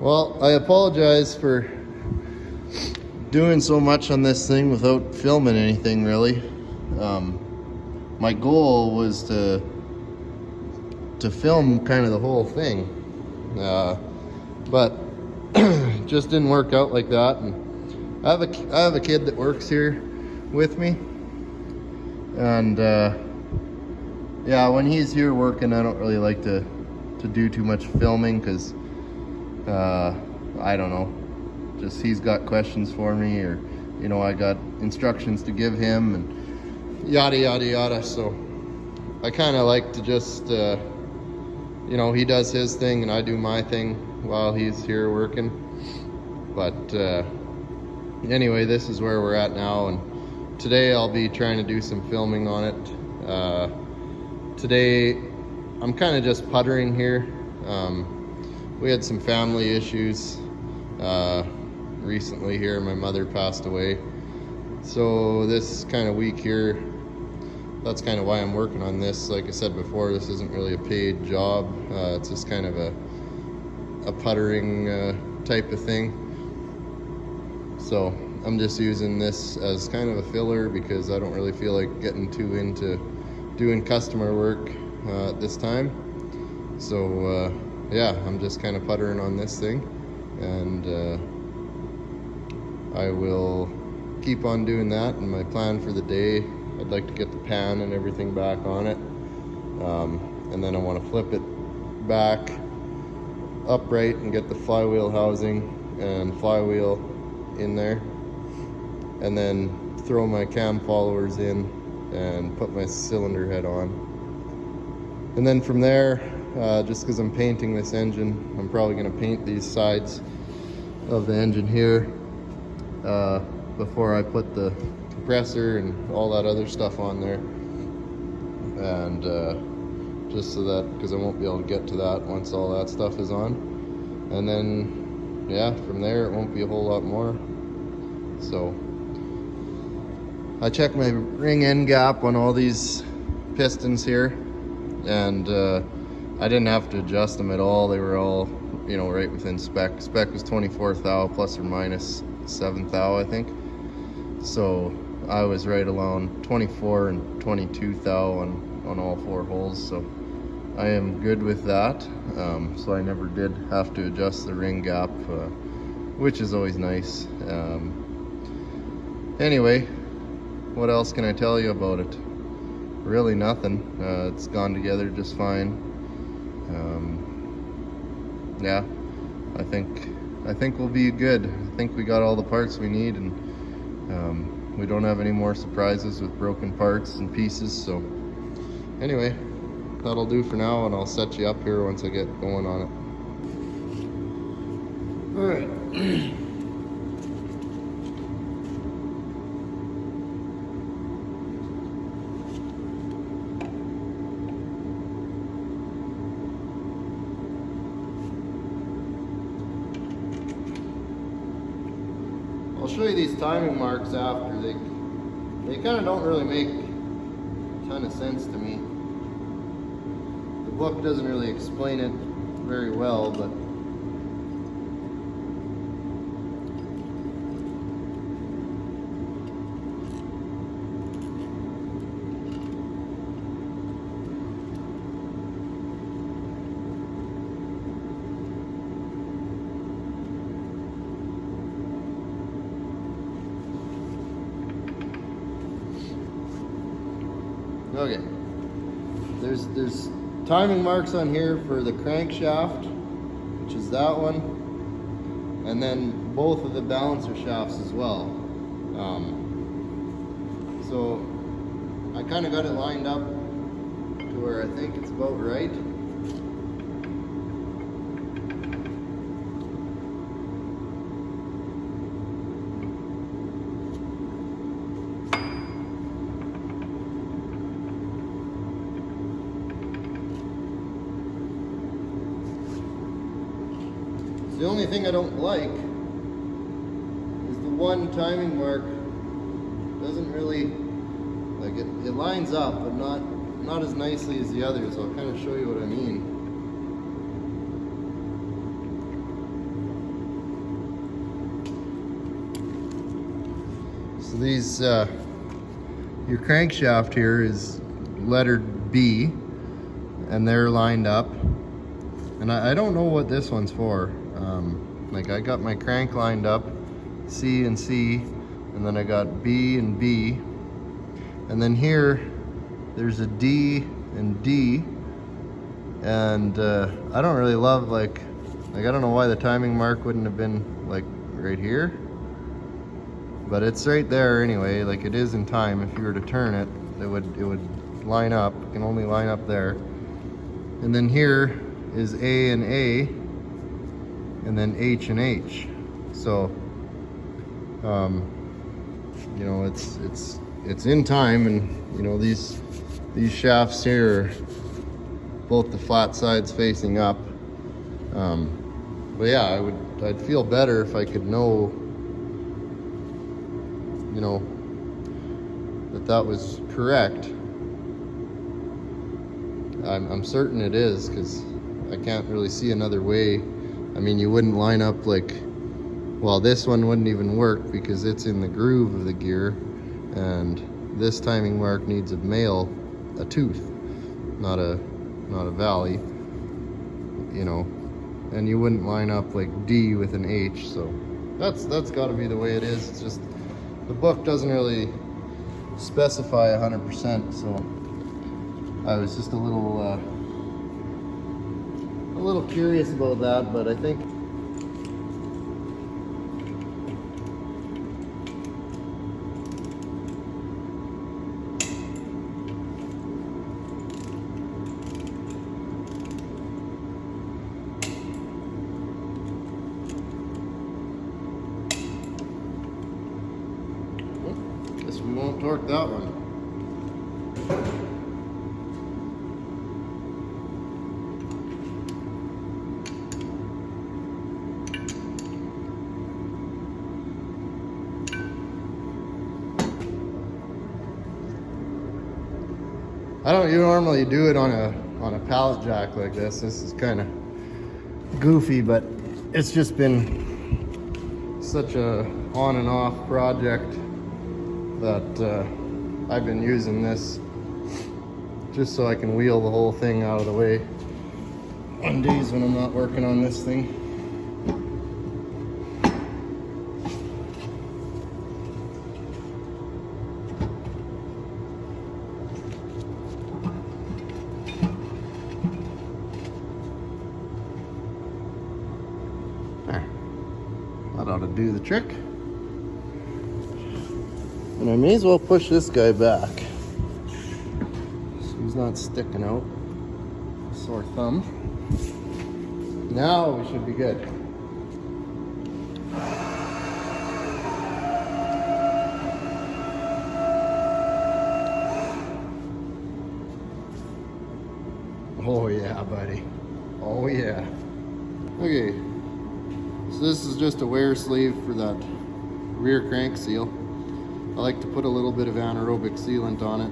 Well, I apologize for doing so much on this thing without filming anything really. My goal was to film kind of the whole thing, but just didn't work out like that. And I have a kid that works here with me, and yeah, when he's here working, I don't really like to do too much filming because I don't know, just he's got questions for me, or you know, I got instructions to give him and yada yada yada. So I kind of like to just you know, he does his thing and I do my thing while he's here working. But anyway, this is where we're at now, and today I'll be trying to do some filming on it. Today I'm kind of just puttering here. We had some family issues recently here. My mother passed away, so this kind of week here, that's kind of why I'm working on this. Like I said before, this isn't really a paid job. It's just kind of a puttering type of thing. So I'm just using this as kind of a filler because I don't really feel like getting too into doing customer work at this time. So yeah, I'm just kind of puttering on this thing, and I will keep on doing that. And my plan for the day, I'd like to get the pan and everything back on it, and then I want to flip it back upright and get the flywheel housing and flywheel in there, and then throw my cam followers in and put my cylinder head on. And then from there, just because I'm painting this engine, I'm probably going to paint these sides of the engine here before I put the compressor and all that other stuff on there. And just so that, because I won't be able to get to that once all that stuff is on. And then, yeah, from there it won't be a whole lot more. So I checked my ring end gap on all these pistons here, and I didn't have to adjust them at all. They were all, you know, right within spec. Spec was 24 thou plus or minus 7 thou, I think. So I was right along 24 and 22 thou on all four holes. So I am good with that. So I never did have to adjust the ring gap, which is always nice. Anyway, what else can I tell you about it? Really nothing. It's gone together just fine. Yeah, I think we'll be good. I think we got all the parts we need, and we don't have any more surprises with broken parts and pieces. So anyway, that'll do for now, and I'll set you up here once I get going on it. All right. I'll show you these timing marks after. They kind of don't really make a ton of sense to me. The book doesn't really explain it very well, but okay, there's timing marks on here for the crankshaft, which is that one, and then both of the balancer shafts as well. So I kind of got it lined up to where I think it's about right. The only thing I don't like is the one timing mark doesn't really, like, it lines up, but not as nicely as the others. I'll kind of show you what I mean. So these, your crankshaft here is lettered B, and they're lined up. And I don't know what this one's for. Like I got my crank lined up, C and C, and then I got B and B. And then here, there's a D and D. And I don't really love like I don't know why the timing mark wouldn't have been like right here. But it's right there anyway, like it is in time. If you were to turn it, it would line up. It can only line up there. And then here is A and A, and then H and H. So, you know, it's in time, and you know these shafts here are both the flat sides facing up. But yeah, I'd feel better if I could know, you know, that was correct. I'm certain it is, because I can't really see another way. I mean, you wouldn't line up like, well, this one wouldn't even work because it's in the groove of the gear, and this timing mark needs a tooth, not a valley, you know, and you wouldn't line up like D with an H. So that's got to be the way it is. It's just the book doesn't really specify 100%, so I was just a little curious about that, but I think guess we won't torque that one. I don't normally do it on a pallet jack like this. This is kind of goofy, but it's just been such a on and off project that I've been using this just so I can wheel the whole thing out of the way on days when I'm not working on this thing. There. That ought to do the trick. And I may as well push this guy back so he's not sticking out. Sore thumb. Now we should be good. Oh yeah, buddy. Oh yeah. Okay. So this is just a wear sleeve for that rear crank seal. I like to put a little bit of anaerobic sealant on it.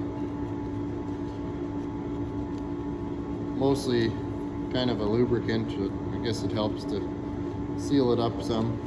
Mostly kind of a lubricant, but I guess it helps to seal it up some.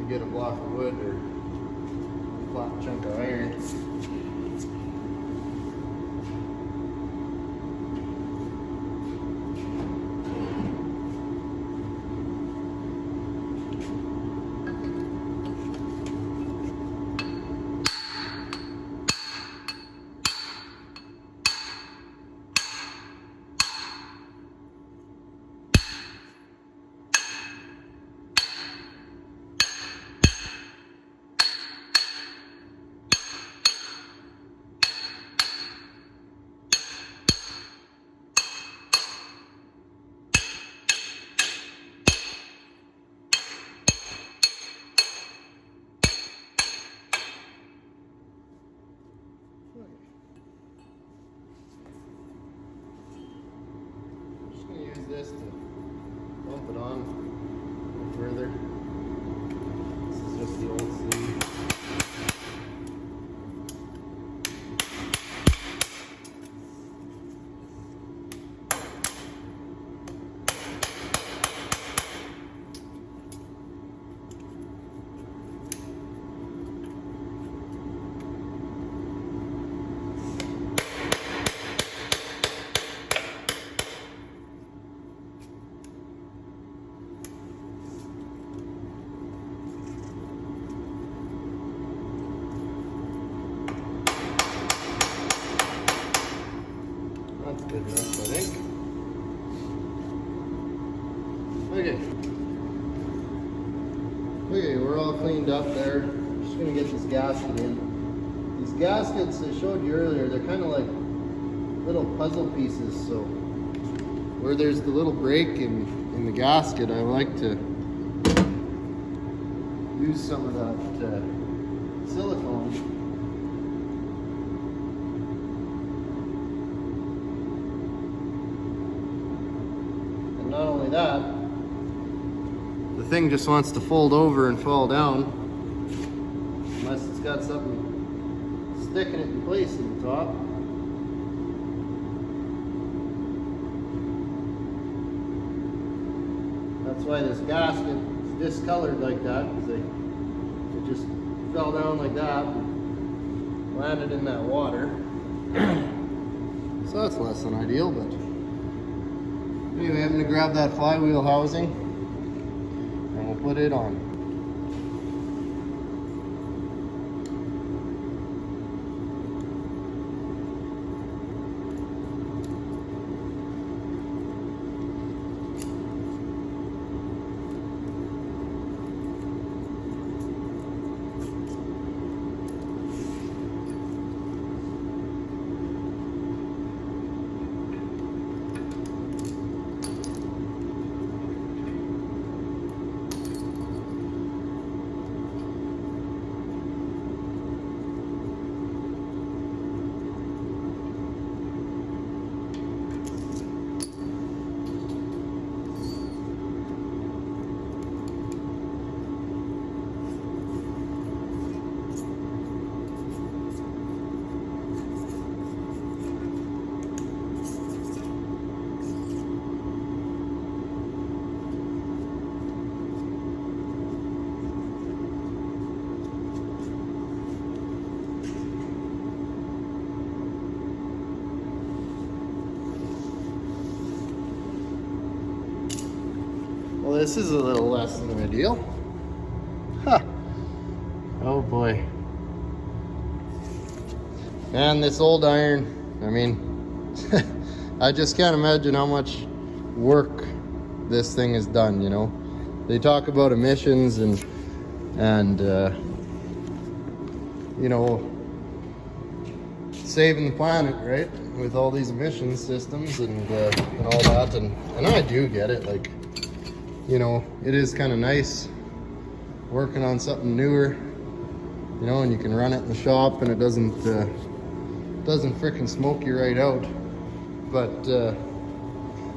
Get a block of wood or a flat chunk of iron. Bump it on a little further. This is just the old sleeve. That's good enough, I think. Okay, we're all cleaned up there. Just gonna get this gasket in. These gaskets I showed you earlier, they're kind of like little puzzle pieces. So where there's the little break in the gasket, I like to use some of that silicone. Not only that, the thing just wants to fold over and fall down unless it's got something sticking it in place at the top. That's why this gasket is discolored like that, because it just fell down like that and landed in that water. So that's less than ideal, but anyway, I'm going to grab that flywheel housing and we'll put it on. Well, this is a little less than ideal. Huh. Oh boy. And this old iron, I mean, I just can't imagine how much work this thing has done, you know. They talk about emissions and you know, saving the planet, right? With all these emission systems and all that, and I do get it, like, you know, it is kind of nice working on something newer, you know, and you can run it in the shop and it doesn't frickin' smoke you right out. But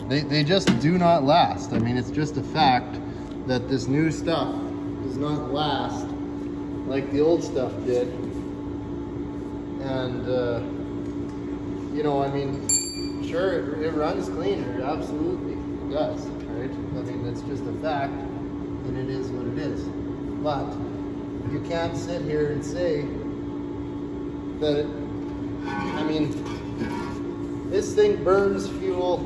they just do not last. I mean, it's just a fact that this new stuff does not last like the old stuff did. And you know, I mean, sure, it runs cleaner, absolutely does, right? I mean, it's just a fact, and it is what it is. But you can't sit here and say that, I mean, this thing burns fuel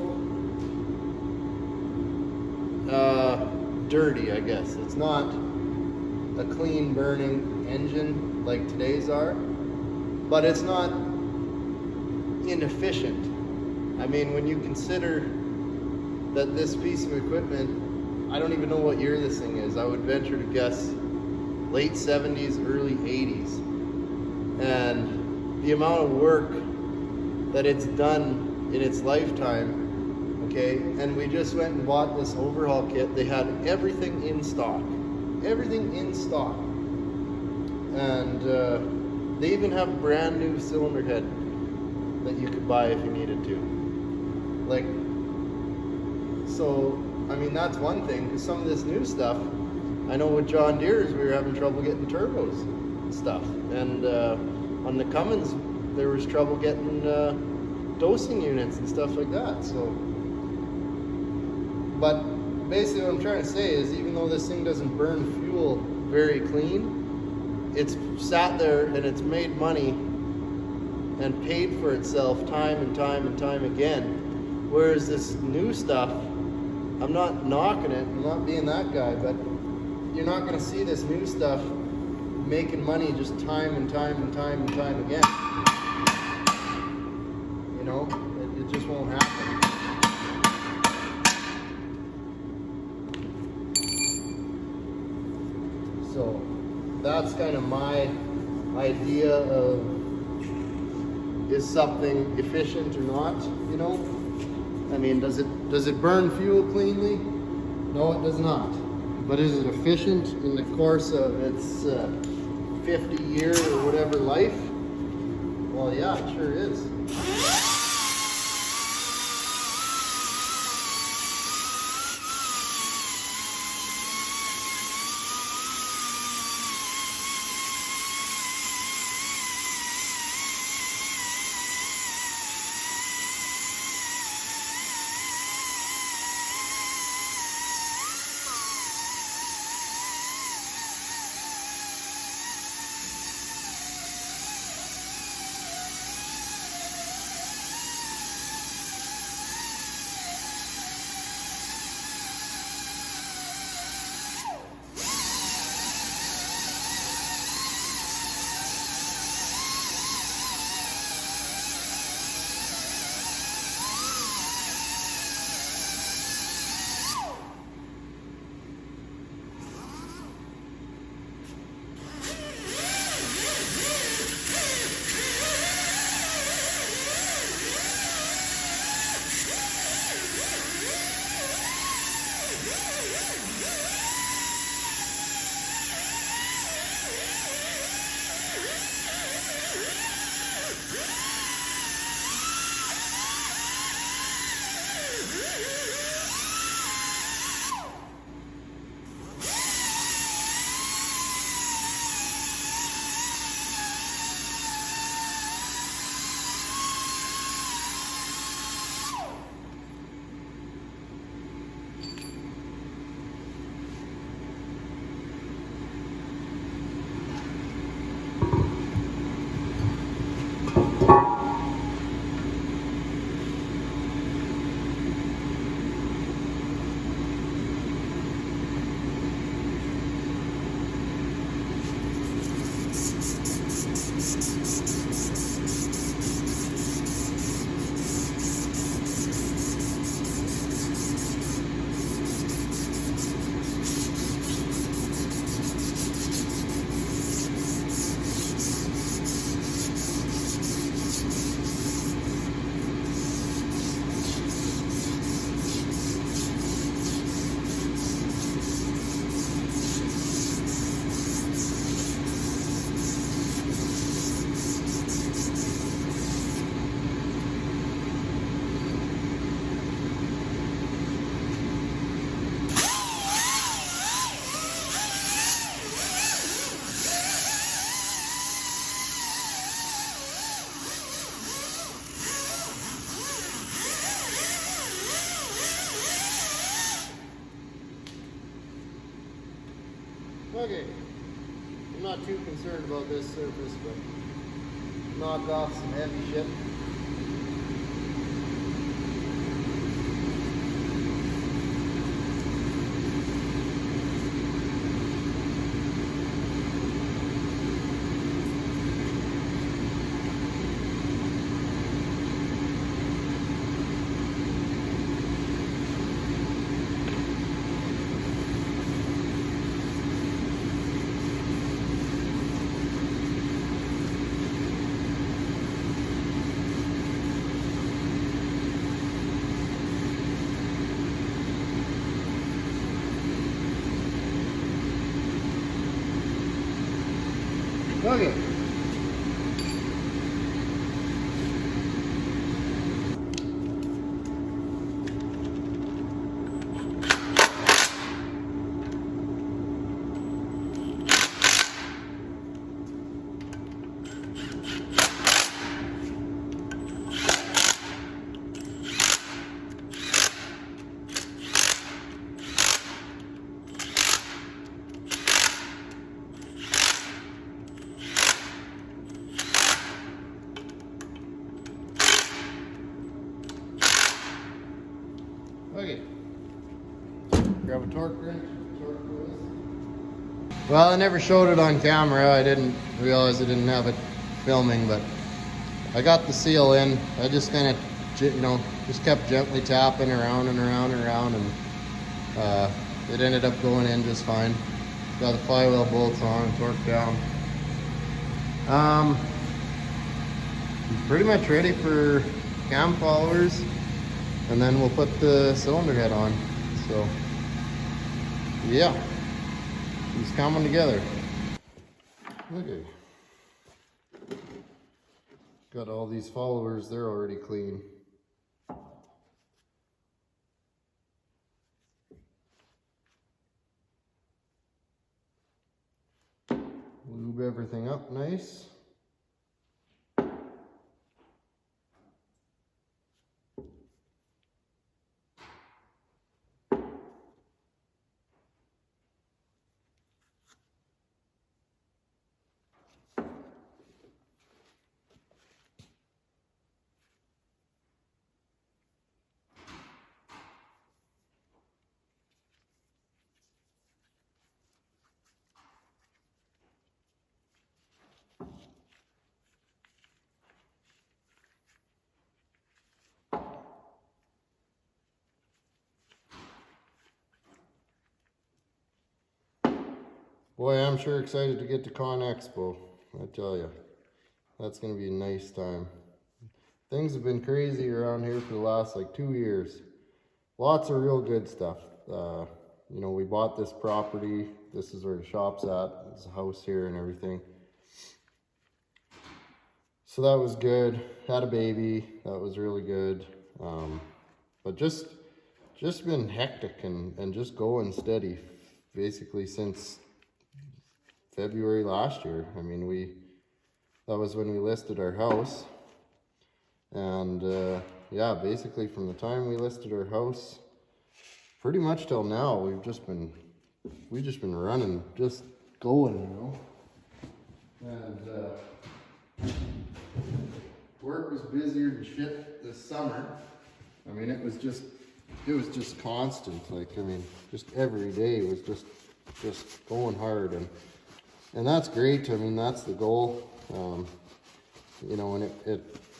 dirty, I guess. It's not a clean burning engine like today's are, but it's not inefficient. I mean, when you consider that this piece of equipment, I don't even know what year this thing is. I would venture to guess late 70s, early 80s. And the amount of work that it's done in its lifetime, okay? And we just went and bought this overhaul kit. They had everything in stock. Everything in stock. And they even have a brand new cylinder head that you could buy if you needed to. Like, so I mean, that's one thing, because some of this new stuff, I know with John Deere's, we were having trouble getting turbos and stuff. And on the Cummins, there was trouble getting dosing units and stuff like that. So, but basically what I'm trying to say is, even though this thing doesn't burn fuel very clean, it's sat there and it's made money and paid for itself time and time and time again. Whereas this new stuff, I'm not knocking it, I'm not being that guy, but you're not going to see this new stuff making money just time and time and time and time again. You know, it just won't happen. So that's kind of my idea of, is something efficient or not, you know? I mean, does it burn fuel cleanly? No, it does not. But is it efficient in the course of its 50-year or whatever life? Well, yeah, it sure is. Okay, I'm not too concerned about this surface, but knock off some heavy shit. Okay. Okay. Grab a torque wrench. Well, I never showed it on camera. I didn't realize I didn't have it filming, but I got the seal in. I just kind of, just kept gently tapping around and around and around, and it ended up going in just fine. Got the flywheel bolts on, torqued down. Pretty much ready for cam followers, and then we'll put the cylinder head on. So, yeah. It's coming together. Okay. Got all these followers, they're already clean. Lube everything up nice. Boy, I'm sure excited to get to Con Expo, I tell you. That's going to be a nice time. Things have been crazy around here for the last like 2 years. Lots of real good stuff. We bought this property. This is where the shop's at. There's a house here and everything. So that was good. Had a baby. That was really good. But just been hectic and just going steady basically since February last year. I mean, that was when we listed our house. And yeah, basically from the time we listed our house, pretty much till now, we've just been running, just going, And work was busier than shit this summer. I mean, it was just constant. Like, I mean, just every day was just going hard, and that's great. I mean, that's the goal. And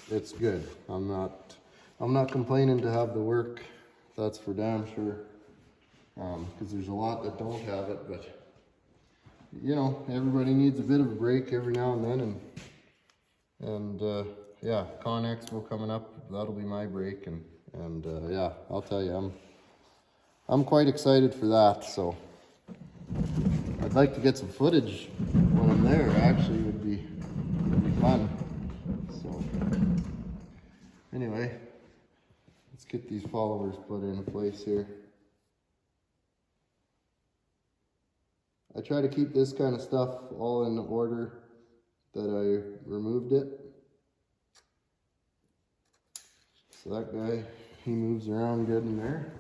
it's good. I'm not complaining to have the work. That's for damn sure. Because there's a lot that don't have it, but everybody needs a bit of a break every now and then, and yeah, Con Expo coming up. That'll be my break, and yeah, I'll tell you, I'm quite excited for that. So I'd like to get some footage when I'm there. Actually, would be fun. So anyway, let's get these followers put in place here. I try to keep this kind of stuff all in the order that I removed it. So that guy, he moves around good in there.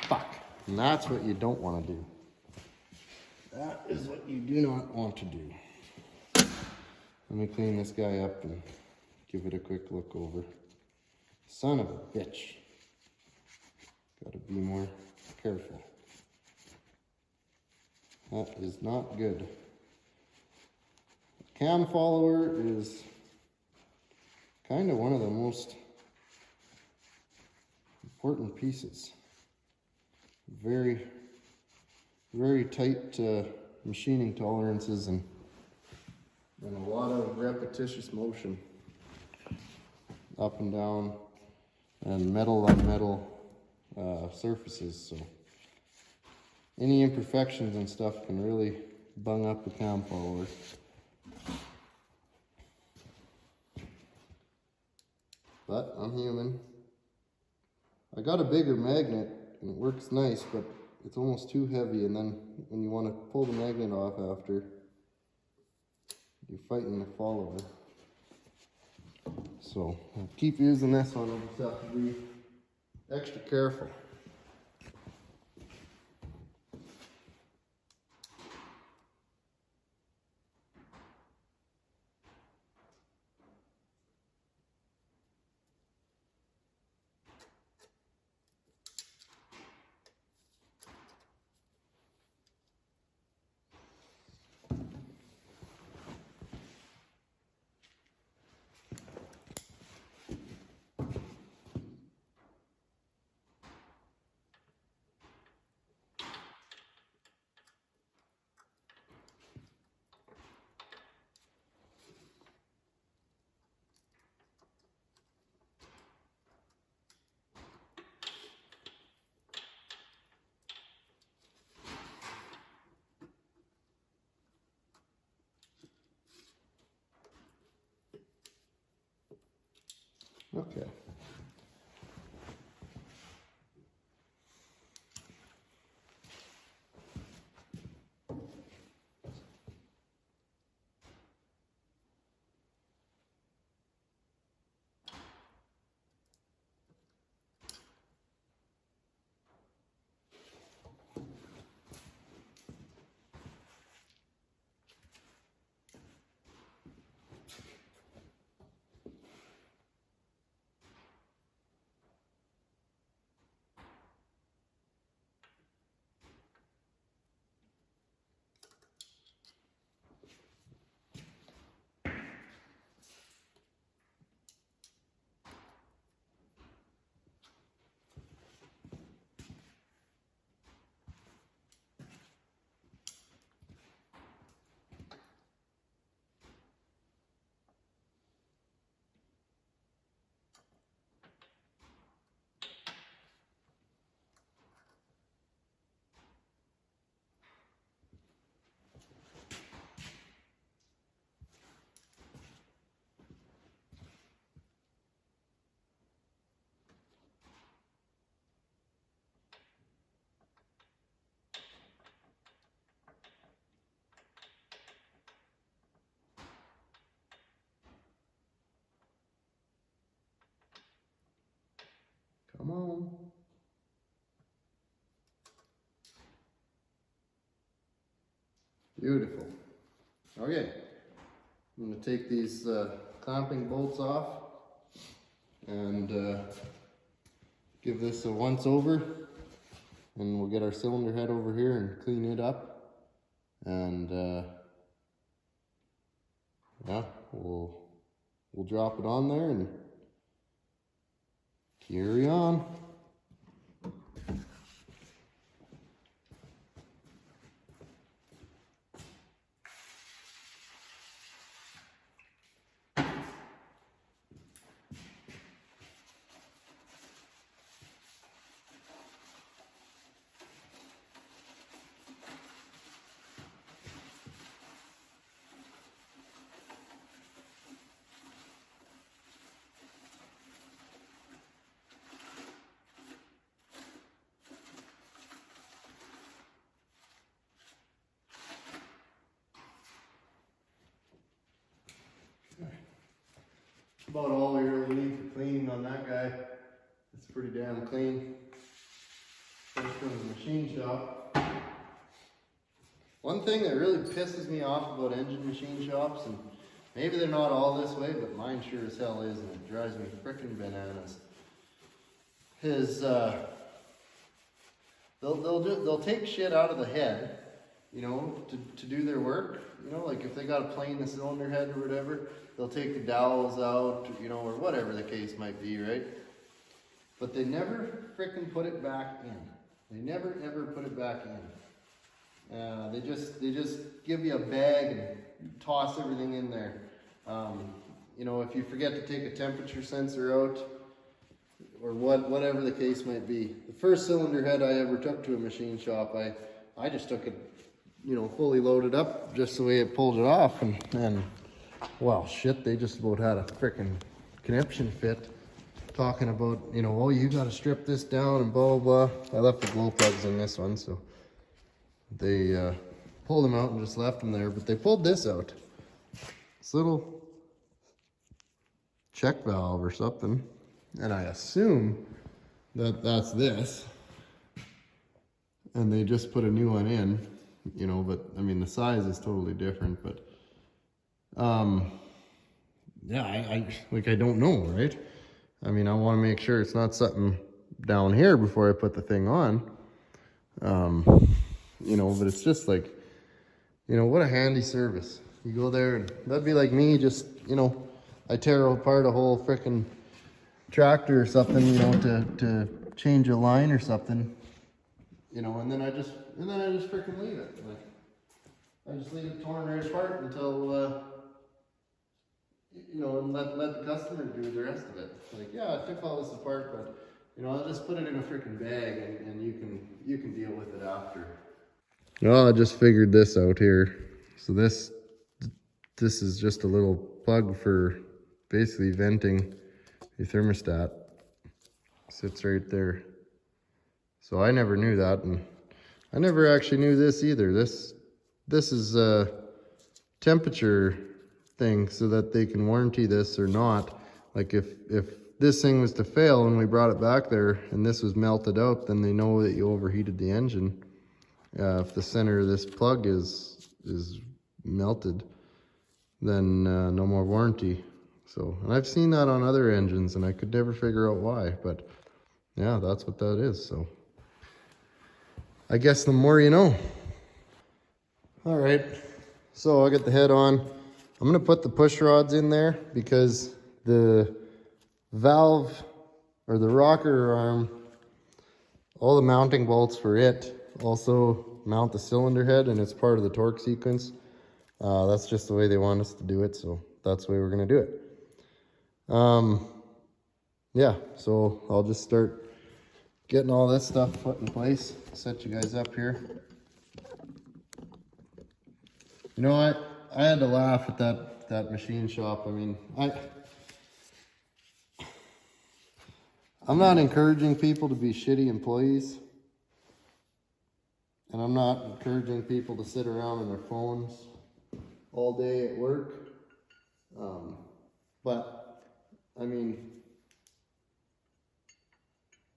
Fuck. And that's what you don't want to do. That is what you do not want to do. Let me clean this guy up and give it a quick look over. Son of a bitch. Gotta be more careful. That is not good. Cam follower is kind of one of the most important pieces. Very, very tight machining tolerances and a lot of repetitious motion up and down and metal on metal surfaces. So any imperfections and stuff can really bung up the cam follower. But I'm human. I got a bigger magnet and it works nice, but it's almost too heavy, and then when you want to pull the magnet off after, you're fighting the follower. So I'll keep using this one. I'll just have to be extra careful. Okay. Come on. Beautiful. Okay. I'm going to take these clamping bolts off and give this a once over, and we'll get our cylinder head over here and clean it up, and yeah, we'll drop it on there and carry on. About all we really need for cleaning on that guy. It's pretty damn clean. Just from the machine shop. One thing that really pisses me off about engine machine shops, and maybe they're not all this way, but mine sure as hell is, and it drives me frickin' bananas, is they'll take shit out of the head, you know, to do their work. You know, like if they got to plane the cylinder head or whatever, they'll take the dowels out, you know, or whatever the case might be, right? But they never frickin' put it back in. They never ever put it back in. They just give you a bag and toss everything in there. You know, if you forget to take a temperature sensor out, or whatever the case might be. The first cylinder head I ever took to a machine shop, I just took it, you know, fully loaded up, just the way it pulled it off, and well, shit, they just about had a frickin' conniption fit, talking about, you know, oh, you gotta strip this down and blah, blah, blah. I left the glow plugs in this one, so they pulled them out and just left them there, but they pulled this out. This little check valve or something, and I assume that that's this, and they just put a new one in, you know, but I mean the size is totally different, but yeah, I don't know, right? I mean, I want to make sure it's not something down here before I put the thing on, you know, but it's just like, you know, what a handy service. You go there, and that'd be like me just, you know, I tear apart a whole frickin' tractor or something, you know, to change a line or something, you know, and then I just frickin' leave it. Like, I just leave it torn right apart until you know, and let the customer do the rest of it. Like, yeah, I took all this apart, but you know, I'll just put it in a frickin' bag, and you can deal with it after. Well, I just figured this out here. So this is just a little plug for basically venting your thermostat sits right there. So I never knew that, and I never actually knew this either. This is a temperature thing so that they can warranty this or not. Like if this thing was to fail and we brought it back there and this was melted out, then they know that you overheated the engine. If the center of this plug is melted, then no more warranty. So, and I've seen that on other engines and I could never figure out why, but yeah, that's what that is. So I guess the more you know. All right, so I got the head on. I'm gonna put the push rods in there because the valve or the rocker arm, all the mounting bolts for it also mount the cylinder head, and it's part of the torque sequence. That's just the way they want us to do it, so that's the way we're gonna do it. Yeah, so I'll just start getting all this stuff put in place, set you guys up here. You know what? I had to laugh at that machine shop. I mean, I'm not encouraging people to be shitty employees. And I'm not encouraging people to sit around on their phones all day at work. But, I mean,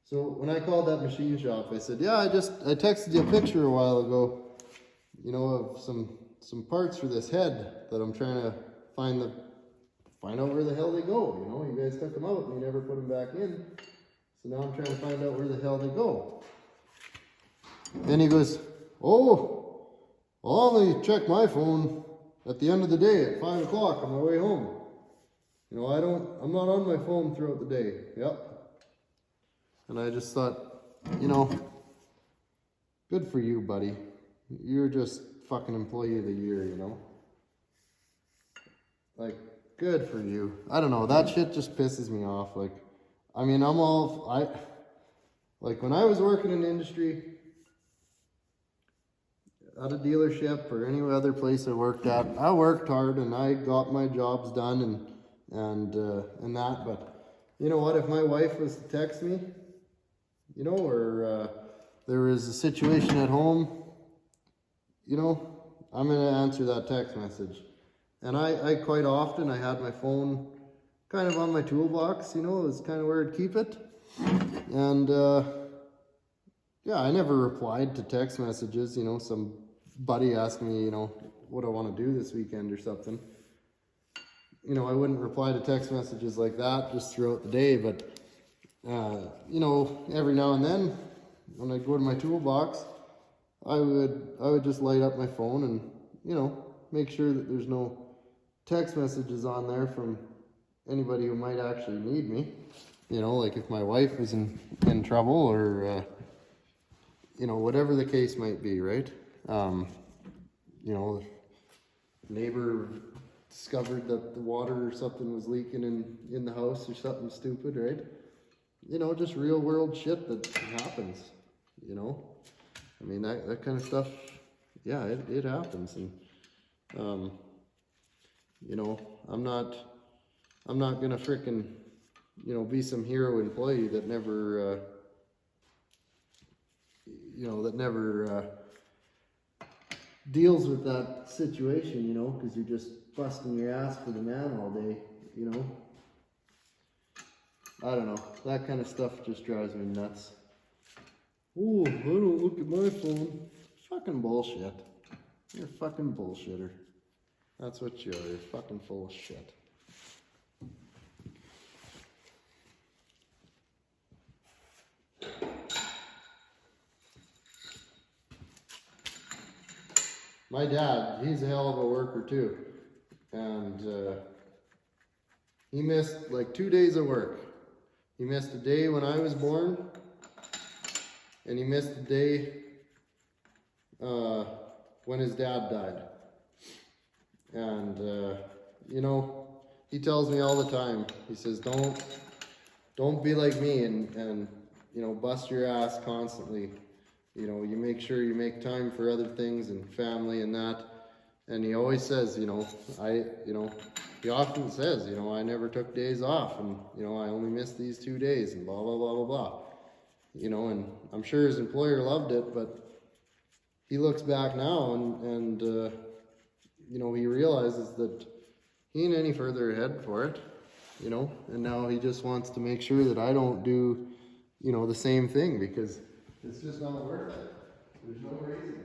so when I called that machine shop, I said, yeah, I texted you a picture a while ago, you know, of some parts for this head that I'm trying to find out where the hell they go. You know, you guys took them out and you never put them back in. So now I'm trying to find out where the hell they go. And he goes, oh, I'll only check my phone at the end of the day at 5 o'clock on my way home. You know, I'm not on my phone throughout the day. Yep. And I just thought, you know, good for you, buddy. You're just fucking employee of the year, you know? Like, good for you. I don't know, that shit just pisses me off. Like, I mean, like when I was working in the industry, at a dealership or any other place I worked at, I worked hard and I got my jobs done and that, but you know what, if my wife was to text me, you know, or there was a situation at home, you know, I'm going to answer that text message. And I quite often, I had my phone kind of on my toolbox, you know, is kind of where I'd keep it. And yeah, I never replied to text messages, you know, some buddy asked me, you know, what I want to do this weekend or something. You know, I wouldn't reply to text messages like that just throughout the day, but you know, every now and then when I go to my toolbox, I would just light up my phone and, you know, make sure that there's no text messages on there from anybody who might actually need me. You know, like if my wife was in trouble or, you know, whatever the case might be, right? You know, the neighbor discovered that the water or something was leaking in the house or something stupid, right? You know, just real world shit that happens, you know? I mean, that kind of stuff, yeah, it happens. And, you know, I'm not gonna frickin', you know, be some hero employee that never, you know, that never deals with that situation, you know, because you're just busting your ass for the man all day, you know. I don't know, that kind of stuff just drives me nuts. Oh, I don't look at my phone. Fucking bullshit. You're a fucking bullshitter. That's what you are. You're fucking full of shit. My dad, he's a hell of a worker too. And he missed like 2 days of work. He missed a day when I was born. And he missed a day when his dad died. And, you know, he tells me all the time, he says, don't be like me and, you know, bust your ass constantly. You know, you make sure you make time for other things and family and that. And he always says, he often says, I never took days off, and, I only missed these 2 days, and blah, blah, blah, blah, blah. And I'm sure his employer loved it, but he looks back now and he realizes that he ain't any further ahead for it, and now he just wants to make sure that I don't do, the same thing, because it's just not worth it. There's no reason.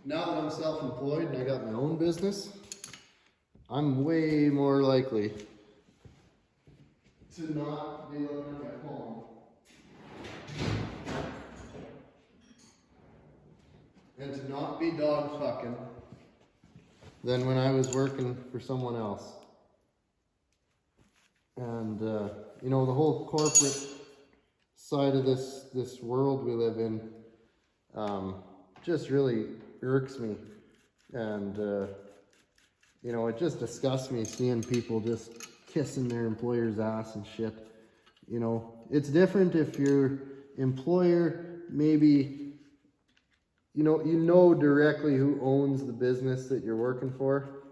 Now that I'm self-employed and I got my own business, I'm way more likely to not be looking at my phone and to not be dog fucking than when I was working for someone else. And the whole corporate side of this world we live in just really irks me, and it just disgusts me seeing people just kissing their employer's ass and shit. It's different if your employer maybe directly who owns the business that you're working for,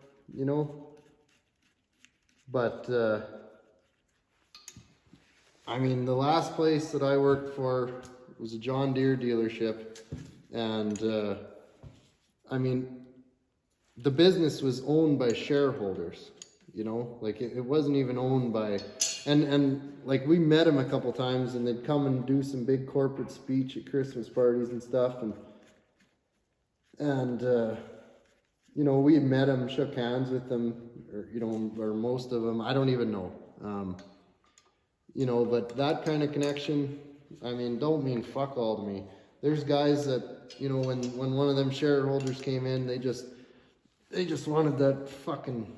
but the last place that I worked for was a John Deere dealership, and the business was owned by shareholders, it wasn't even owned by, and we met them a couple times, and they'd come and do some big corporate speech at Christmas parties and stuff, and we met them, shook hands with them, or most of them, I don't even know, but that kind of connection, don't mean fuck all to me. There's guys that, when one of them shareholders came in, they just wanted that fucking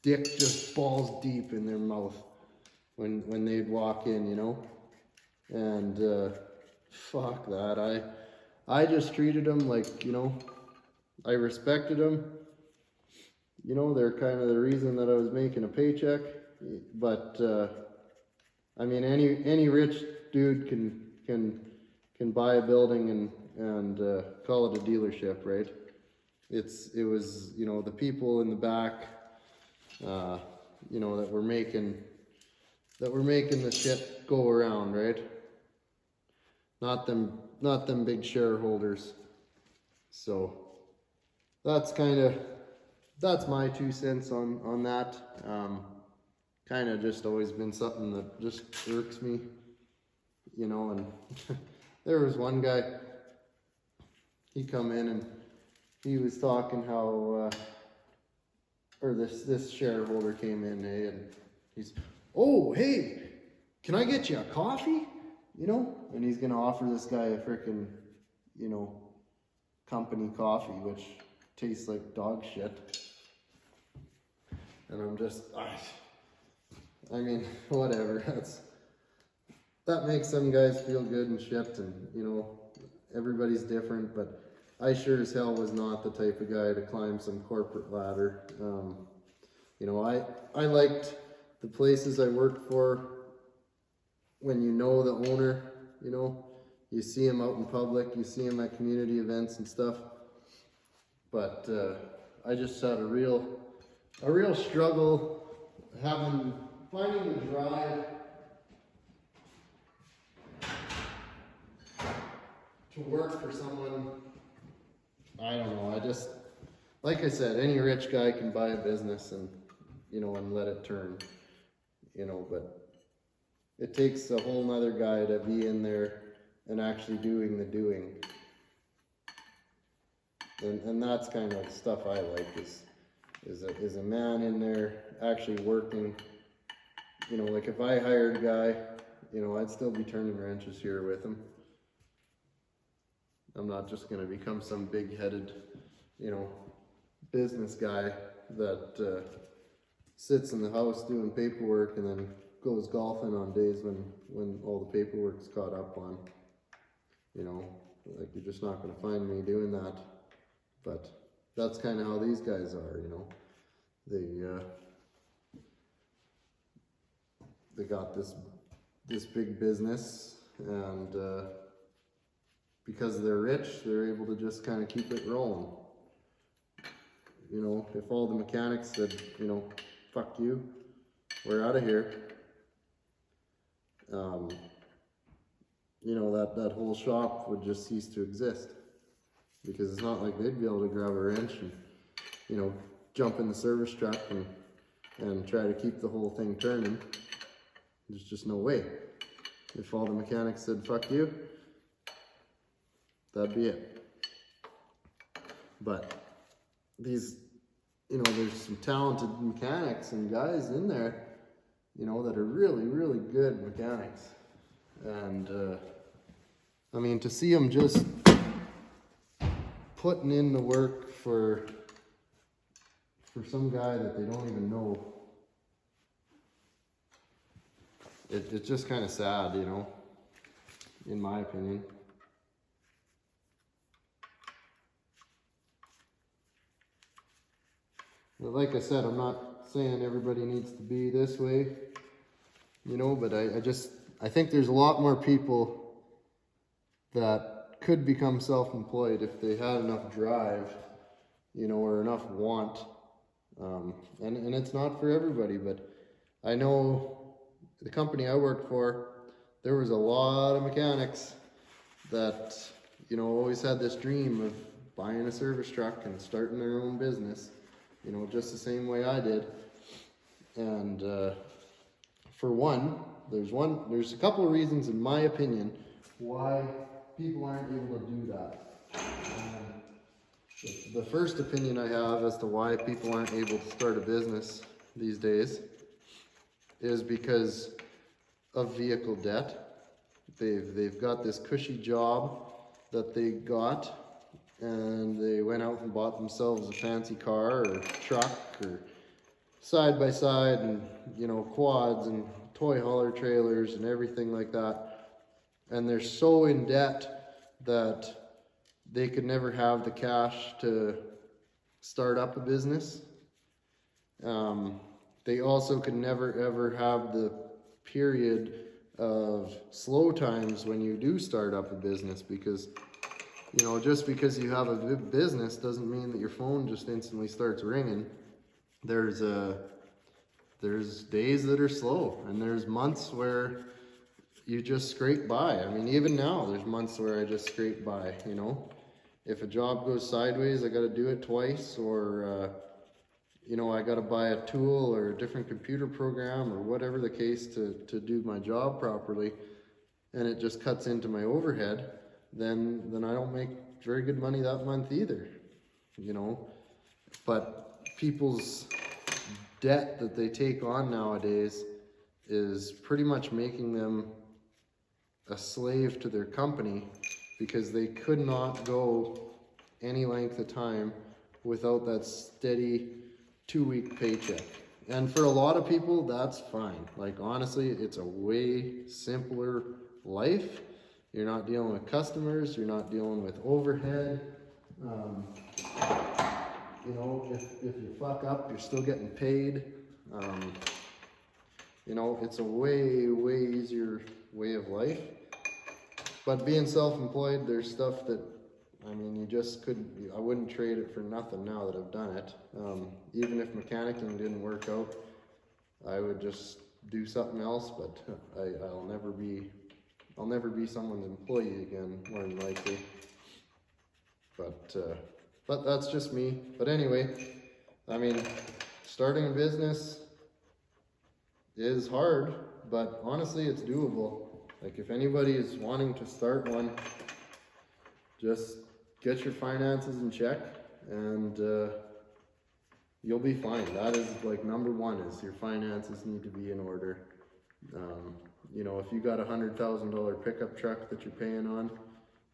dick just balls deep in their mouth when they'd walk in, and fuck that. I just treated them like, I respected them. They're kind of the reason that I was making a paycheck, but any rich dude can buy a building and call it a dealership, right? It was the people in the back, that were making the shit go around, right? Not them big shareholders. So that's my 2 cents on that. Kind of just always been something that just irks me, and there was one guy, he come in and he was talking how, or this shareholder came in, and he's, oh, hey, can I get you a coffee? And he's going to offer this guy a frickin', company coffee, which tastes like dog shit. And I'm just, whatever, that makes some guys feel good and shit, and, everybody's different, but I sure as hell was not the type of guy to climb some corporate ladder. I liked the places I worked for when the owner, you see him out in public, you see him at community events and stuff. But I just had a real struggle finding the drive to work for someone. I don't know, I just, like I said, any rich guy can buy a business and let it turn, but it takes a whole nother guy to be in there and actually doing the doing. And that's kind of stuff I like, is a man in there actually working. If I hired a guy, I'd still be turning wrenches here with him. I'm not just going to become some big-headed, business guy that sits in the house doing paperwork and then goes golfing on days when all the paperwork's caught up on. You're just not going to find me doing that. But that's kind of how these guys are, They got this this big business, and because they're rich, they're able to just kind of keep it rolling. You know, if all the mechanics said, you know, fuck you, we're out of here, you know, that whole shop would just cease to exist, because it's not like they'd be able to grab a wrench and, you know, jump in the service truck and try to keep the whole thing turning. There's just no way. If all the mechanics said fuck you, that'd be it. But these, you know, there's some talented mechanics and guys in there, you know, that are really, really good mechanics. And I mean, to see them just putting in the work for some guy that they don't even know, it's just kind of sad, you know, in my opinion. But like I said, I'm not saying everybody needs to be this way, you know, but I think there's a lot more people that could become self-employed if they had enough drive, you know, or enough want. And it's not for everybody, but I know the company I worked for, there was a lot of mechanics that, you know, always had this dream of buying a service truck and starting their own business, you know, just the same way I did. And for one, there's a couple of reasons, in my opinion, why people aren't able to do that. The first opinion I have as to why people aren't able to start a business these days is because of vehicle debt. They've got this cushy job that they got, and they went out and bought themselves a fancy car or truck or side by side, and, you know, quads and toy hauler trailers and everything like that. And they're so in debt that they could never have the cash to start up a business. They also could never ever have the period of slow times when you do start up a business, because, you know, just because you have a business doesn't mean that your phone just instantly starts ringing. There's days that are slow, and there's months where you just scrape by. I mean, even now, there's months where I just scrape by, you know. If a job goes sideways, I got to do it twice, or, you know, I got to buy a tool or a different computer program or whatever the case to do my job properly, and it just cuts into my overhead, then I don't make very good money that month either, you know. But people's debt that they take on nowadays is pretty much making them a slave to their company, because they could not go any length of time without that steady 2-week paycheck. And for a lot of people, that's fine. Like, honestly, it's a way simpler life. You're not dealing with customers, you're not dealing with overhead. You know, if you fuck up, you're still getting paid. You know, it's a way, way easier way of life. But being self-employed, there's stuff that, I mean, you just couldn't, I wouldn't trade it for nothing now that I've done it. Even if mechanicing didn't work out, I would just do something else, but I'll never be someone's employee again, more than likely. But that's just me. But anyway, I mean, starting a business is hard, but honestly, it's doable. Like, if anybody is wanting to start one, just get your finances in check, and you'll be fine. That is, like, number one, is your finances need to be in order. You know, if you got $100,000 pickup truck that you're paying on,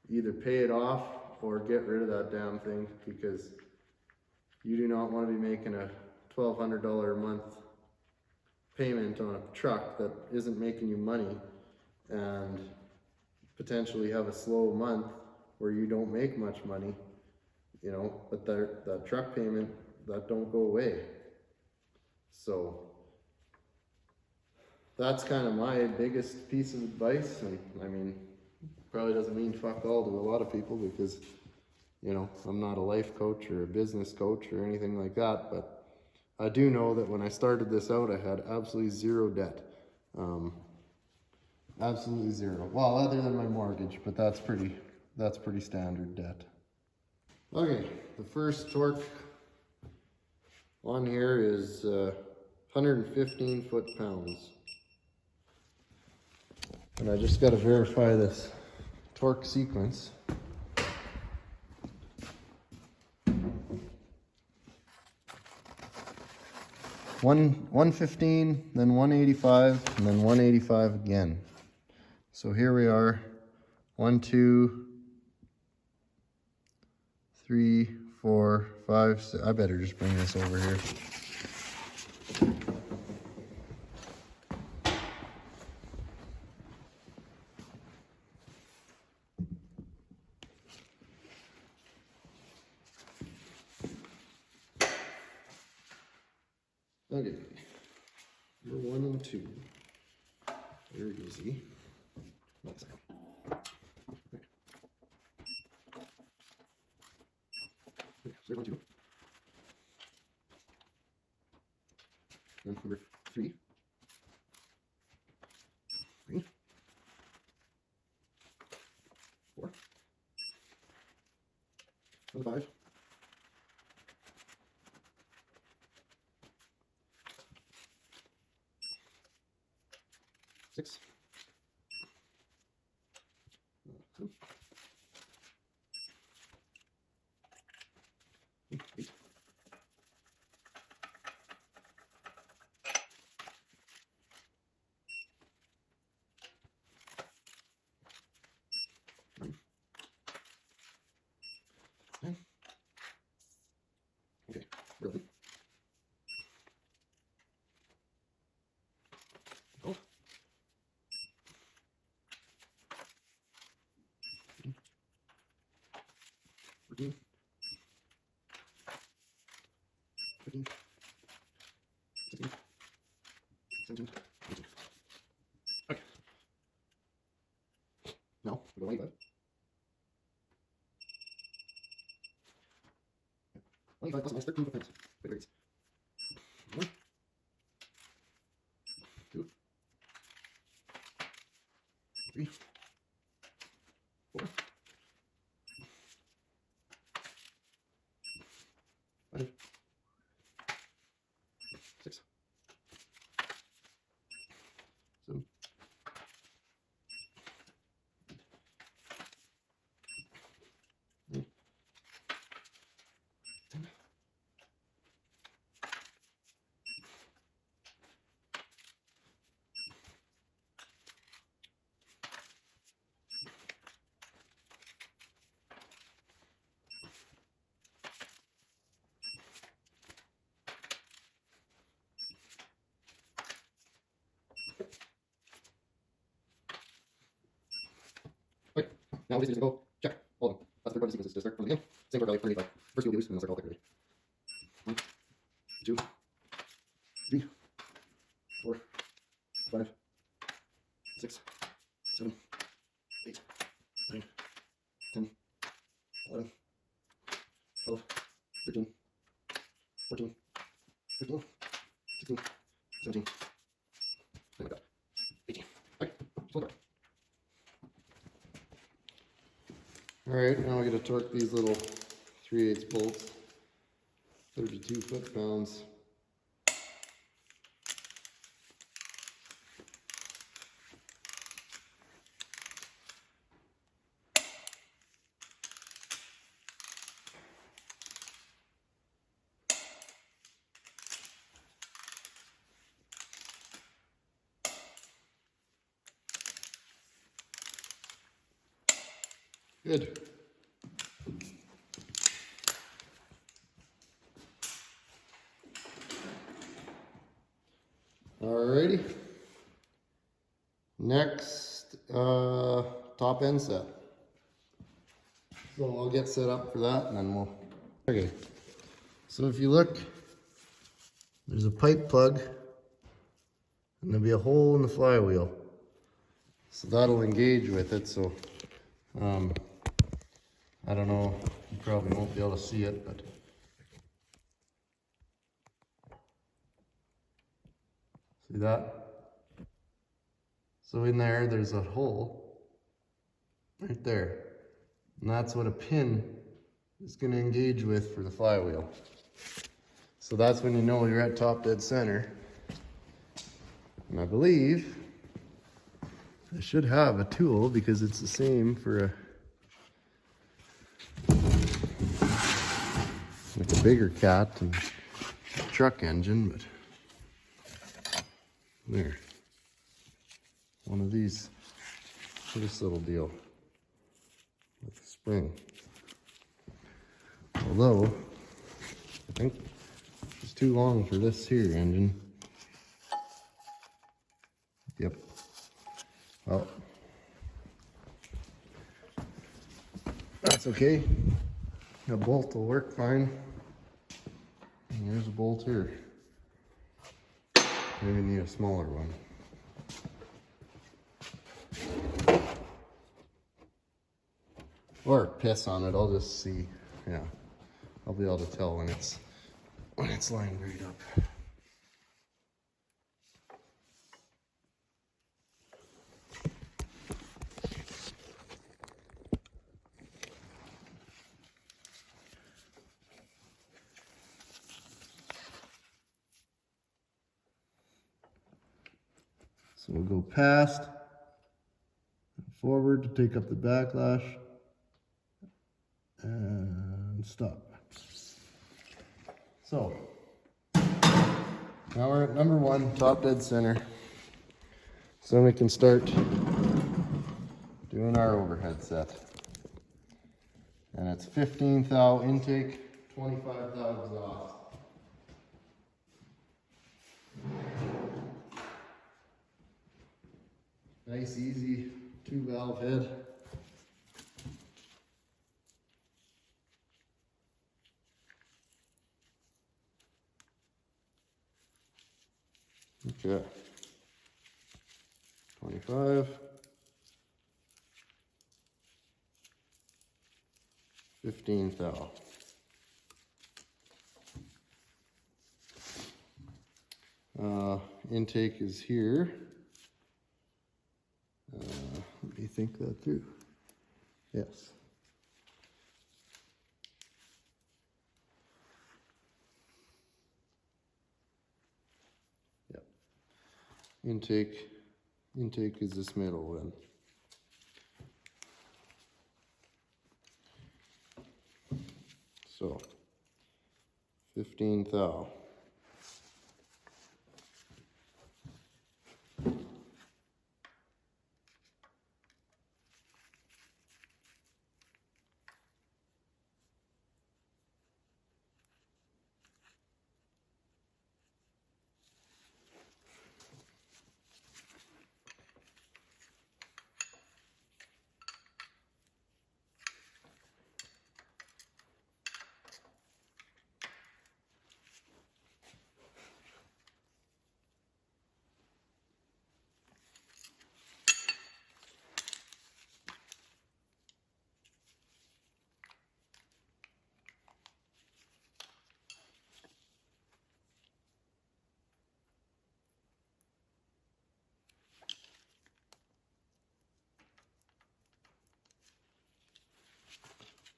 either pay it off or get rid of that damn thing, because you do not want to be making a $1,200 a month payment on a truck that isn't making you money, and potentially have a slow month where you don't make much money, you know. But that truck payment, that don't go away. So that's kind of my biggest piece of advice. And I mean, probably doesn't mean fuck all to a lot of people because, you know, I'm not a life coach or a business coach or anything like that, but I do know that when I started this out, I had absolutely zero debt. Absolutely zero. Well, other than my mortgage, but that's pretty standard debt. Okay, the first torque on here is 115 foot-pounds. And I just got to verify this torque sequence. One 115, then 185, and then 185 again. So here we are. 1, 2, 3, 4, 5, 6. I better just bring this over here. Okay, number 1 and 2. Very easy. One second. So 1, 2. And number 3. 3. 4. Number 5. 6. 7. 8. 9. 10. Okay, really. 12. 14. 15. 16. 17. 18. Okay. Now, we go 25. 25 plus minus 13 foot-pounds. Wait, wait. 1, 2, 3, 4, 5, 6, 7, 8, 10. Okay, now these are go check all of them. That's the third part of the sequence. Just start from the beginning. Same for value 35. First you'll be loose, and then I'll start all quick. 1, 2, 3, 4, 5, 6, 7, 8, 9, 10, 11, 12, 13, 14, 15, 16, 17. Oh my god. 18. Okay, slow down. Alright, now we're going to torque these little 3/8 bolts. 32 foot-pounds. Good. Alrighty. Next, top end set. So I'll get set up for that and then we'll... Okay. So if you look, there's a pipe plug and there'll be a hole in the flywheel. So that'll engage with it. So I don't know, you probably won't be able to see it, but see that? So in there, there's a hole right there. And that's what a pin is going to engage with for the flywheel. So that's when you know you're at top dead center. And I believe I should have a tool because it's the same for like a bigger cat and truck engine, but there. One of these for this little deal with the spring. Although I think it's too long for this here engine. Yep. Well, that's okay. A bolt will work fine. And here's a bolt here. Maybe need a smaller one. Or piss on it, I'll just see. Yeah. I'll be able to tell when it's lined right up. So we'll go past and forward to take up the backlash and stop. So now we're at number 1, top dead center. So then we can start doing our overhead set. And it's 15 thou intake, 25 thou exhaust. Nice, easy 2-valve head. Okay. 25. 15 thou. Intake is here. Let me think that through. Yes. Yep. Intake is this middle one. So 15 thou.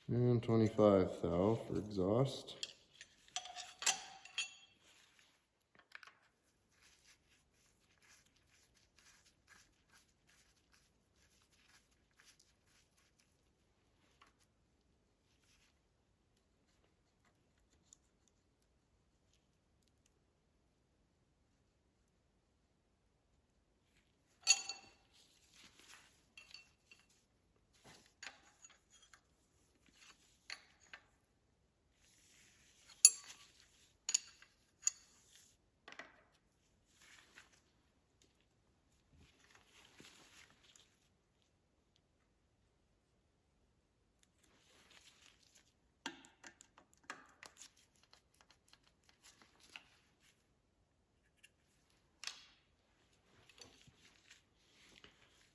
And 25 thou for exhaust.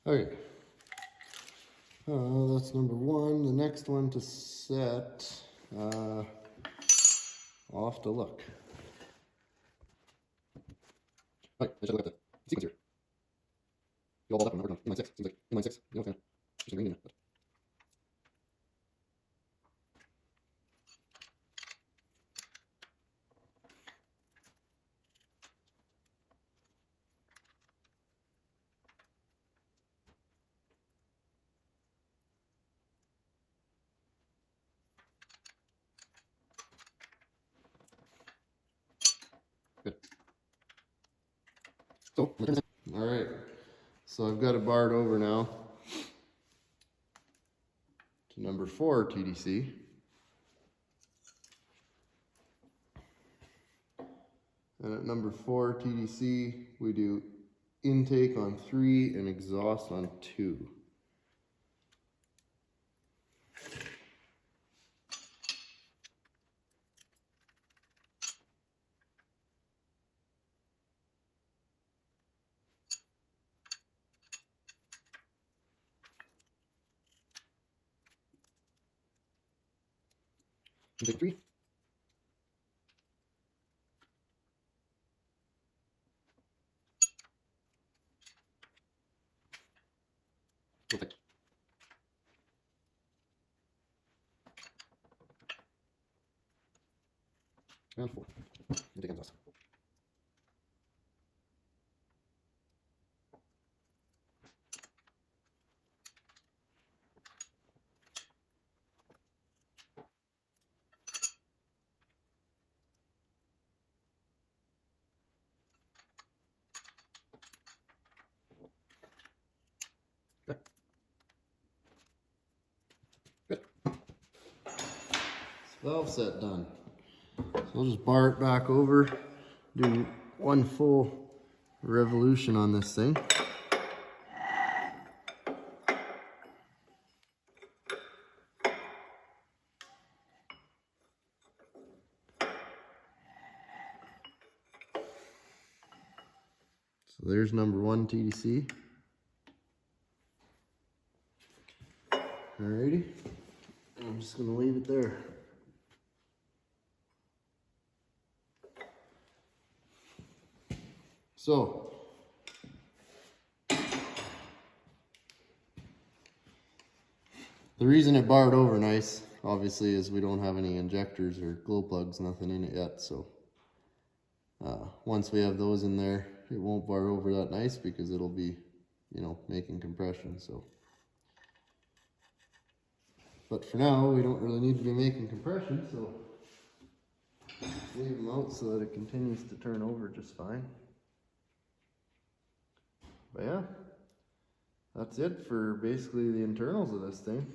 Okay. That's number one. The next one to set, I'll have to look. Right, I should look at the sequence here. You all balled up on inline 6. Seems like inline 6. You know, kind of just green in it, but. Good. So, all right. So I've got it barred over now to number 4 TDC. And at number 4 TDC, we do intake on 3 and exhaust on 2. Intake 3. Intake. And 4. Intake and exhaust. Okay. Good. Valve set done. So I'll just bar it back over, do one full revolution on this thing. So there's number 1 TDC. Alrighty, and I'm just gonna leave it there. So, the reason it barred over nice, obviously, is we don't have any injectors or glow plugs, nothing in it yet. So, once we have those in there, it won't bar over that nice because it'll be, you know, making compression. So, but for now, we don't really need to be making compression, so leave them out so that it continues to turn over just fine. But yeah, that's it for basically the internals of this thing.